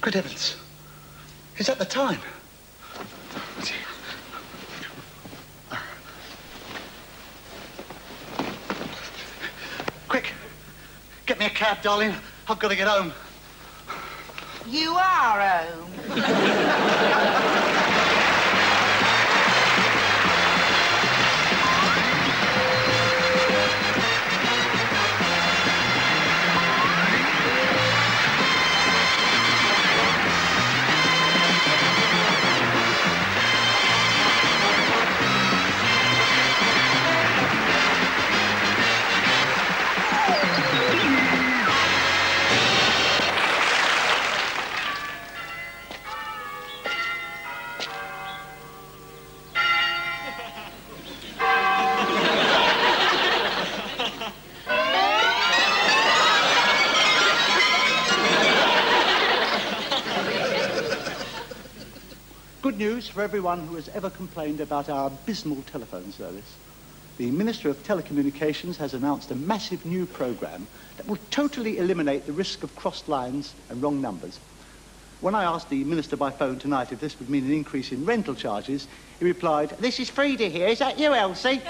Good heavens. Is that the time? Quick. Get me a cab, darling. I've got to get home. You are home. Good news for everyone who has ever complained about our abysmal telephone service. The Minister of Telecommunications has announced a massive new programme that will totally eliminate the risk of crossed lines and wrong numbers. When I asked the Minister by phone tonight if this would mean an increase in rental charges, he replied, "This is Frida here. Is that you, Elsie?"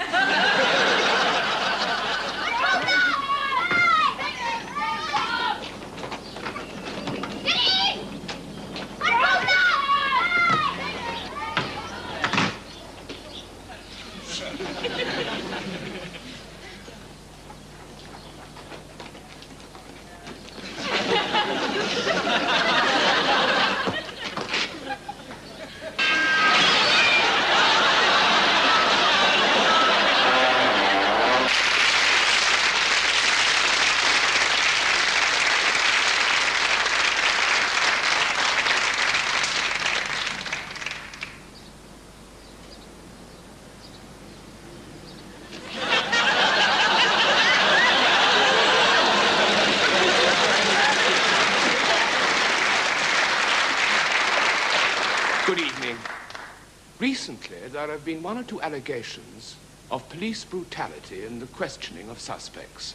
Recently, there have been one or two allegations of police brutality in the questioning of suspects.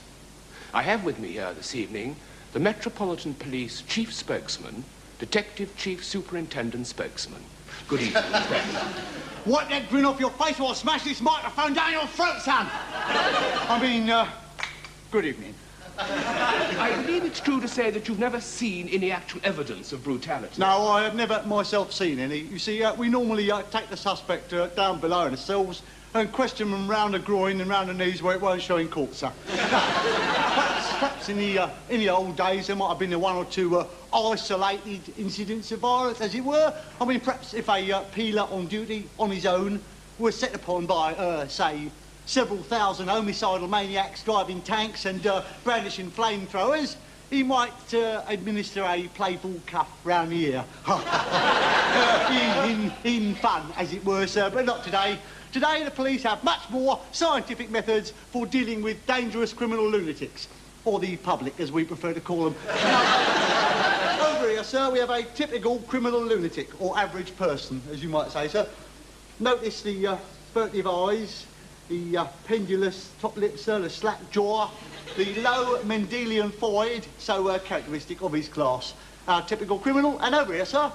I have with me here this evening the Metropolitan Police Chief Spokesman, Detective Chief Superintendent Spokesman. Good evening, Inspector. Wipe that grin off your face or I'll smash this microphone down your throat, son! Good evening. I believe it's true to say that you've never seen any actual evidence of brutality. No, I have never myself seen any. You see, we normally take the suspect down below in the cells and question them round the groin and round the knees where it won't show in court, sir. Perhaps in the old days there might have been one or two isolated incidents of violence, as it were. I mean, perhaps if a peeler on duty on his own was set upon by, say, several thousand homicidal maniacs driving tanks and brandishing flamethrowers, he might administer a playful cuff round the ear. in fun, as it were, sir, but not today. Today, the police have much more scientific methods for dealing with dangerous criminal lunatics, or the public, as we prefer to call them. Over here, sir, we have a typical criminal lunatic, or average person, as you might say, sir. Notice the furtive eyes, the pendulous top lip, sir, the slack jaw, the low Mendelian forehead, so characteristic of his class. Our typical criminal. And over here, sir,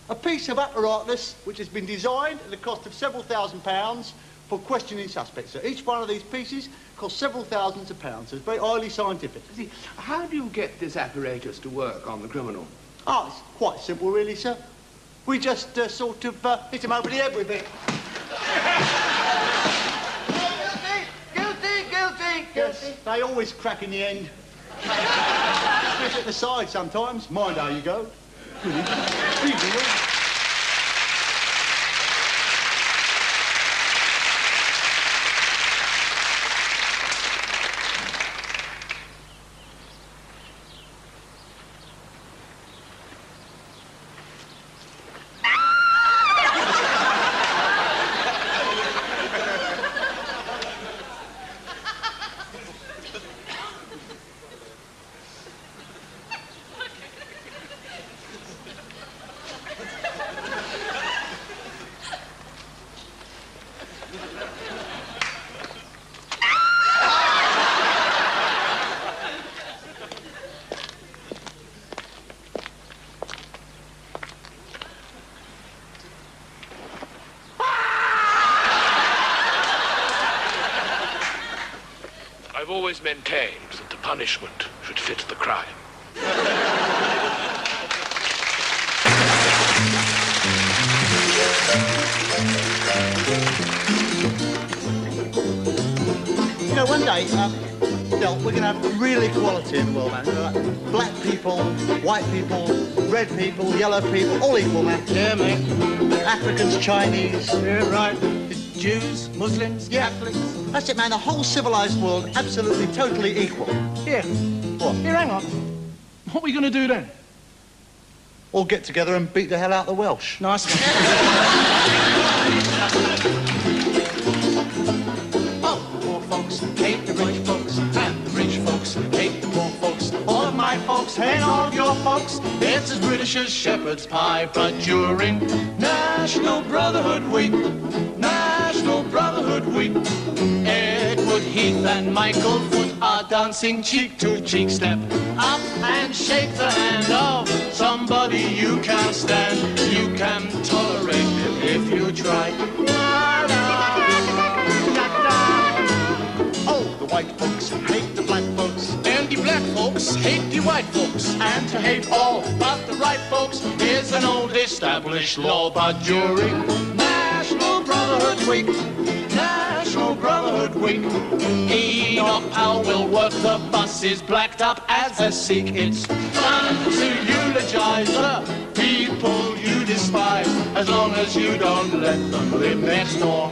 a piece of apparatus which has been designed at the cost of several £1000s for questioning suspects. So each one of these pieces costs several thousands of pounds. So it's very highly scientific. See, how do you get this apparatus to work on the criminal? Oh, it's quite simple, really, sir. We just sort of hit him over the head with it. Yes, they always crack in the end. Just at the side sometimes. Mind how you go. always maintained that the punishment should fit the crime. You know, one day, Del, we're going to have real equality in the world, man. Like black people, white people, red people, yellow people, all equal, man. Yeah, mate. Africans, Chinese. Yeah, right. Jews, Muslims, Catholics. That's it, man. The whole civilized world, absolutely, totally equal. Here. What? Here, hang on. What are we going to do then? All get together and beat the hell out of the Welsh. Nice one. Oh, poor folks hate the rich folks, and the rich folks hate the poor folks. All of my folks hate all of your folks. It's as British as shepherd's pie, but during National Brotherhood Week, National Brotherhood Week, Edward Heath and Michael Foot are dancing cheek to cheek. Step up and shake the hand of somebody you can stand. You can tolerate it if you try. Oh, the white folks hate the black folks. And the black folks hate the white folks. And to hate all but the right folks is an old established law. But during National Brotherhood Week, National Brotherhood Week, Enoch Powell will work the buses blacked up as a Sikh. It's fun to eulogize the people you despise, as long as you don't let them live next door.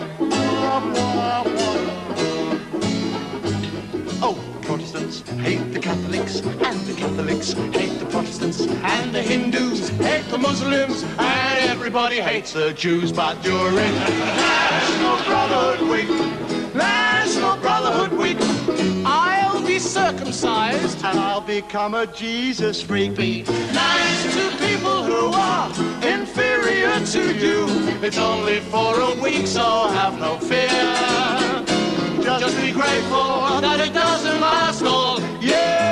Oh, the Protestants hate the Catholics, and the Catholics hate the Protestants, And the Hindus hate the Muslims, and everybody hates the Jews. But during National Brotherhood Week, National Brotherhood Week, I'll be circumcised and I'll become a Jesus freak. be nice to people who are inferior to you. It's only for a week, so have no fear. Just be grateful that it doesn't last all year.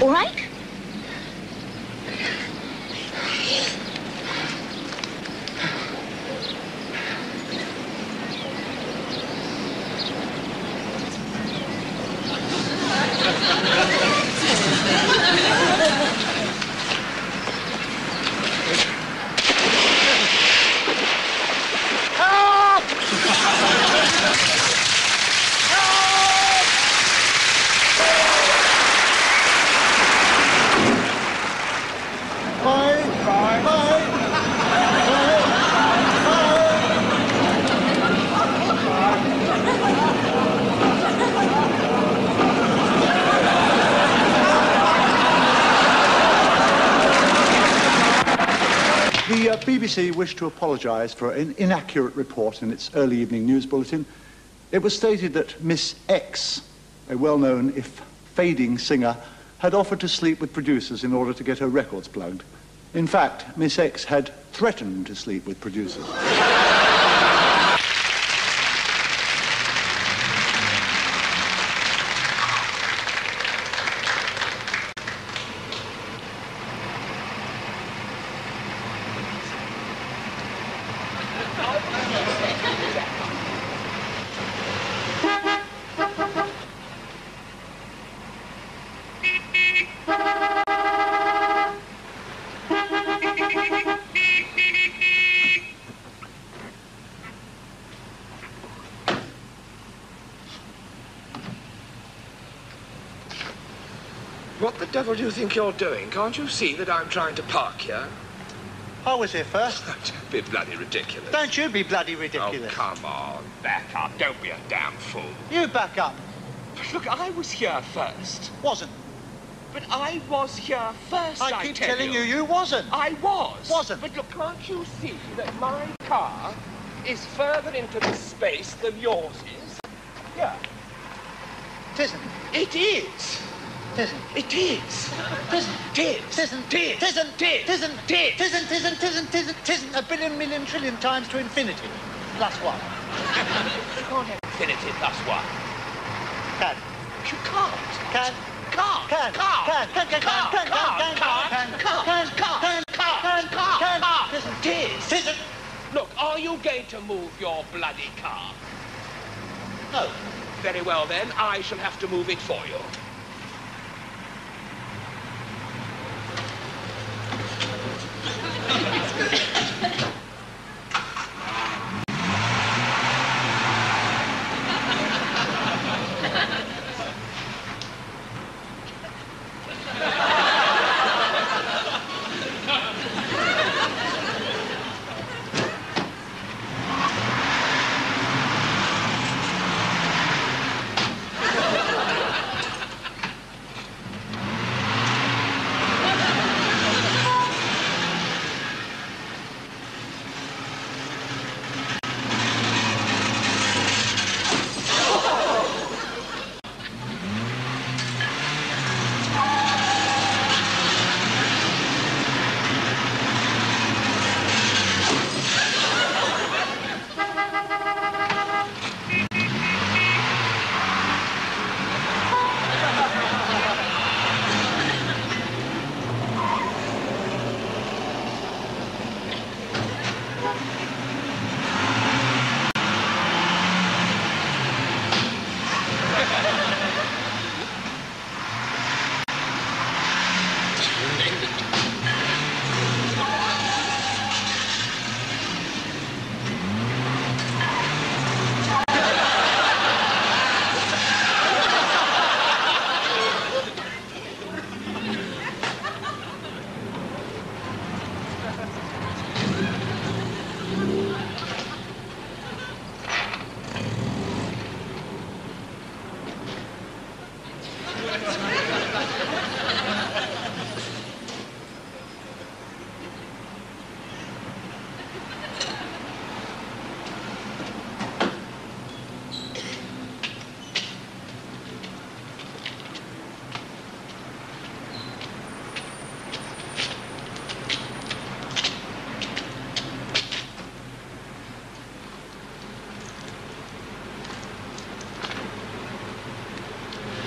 All right? The BBC wished to apologise for an inaccurate report in its early evening news bulletin. It was stated that Miss X, a well-known, if fading singer, had offered to sleep with producers in order to get her records plugged. In fact, Miss X had threatened to sleep with producers. What the devil do you think you're doing? Can't you see that I'm trying to park here? I was here first. Don't be bloody ridiculous. Don't you be bloody ridiculous. Oh, come on. Back up. Don't be a damn fool. You back up. Look, I was here first. Wasn't. But I was here first, I keep telling you, you wasn't. I was. Wasn't. But look, can't you see that my car is further into the space than yours is? Yeah. Tisn't. It is. Tisn't. It is. Tisn't. Tis. Tisn't. Tis. Tisn't. Tis. Tisn't. Tis. Tisn't. A billion, million, trillion times to infinity. Plus one. You can't have infinity plus one. Can. You can't. Can. Can't. Can. Can't. Can. Tisn't. Tis. Tisn't. Look, are you going to move your bloody car? No. Very well, then. I shall have to move it for you.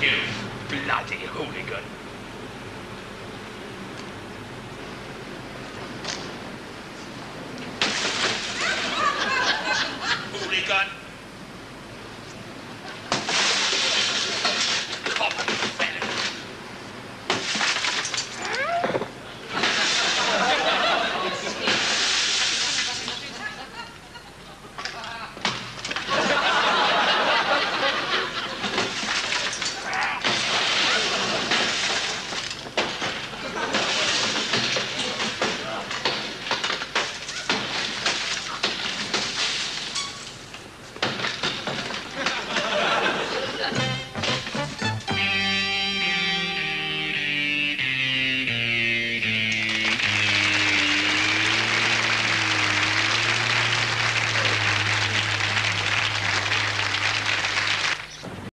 You bloody hooligan.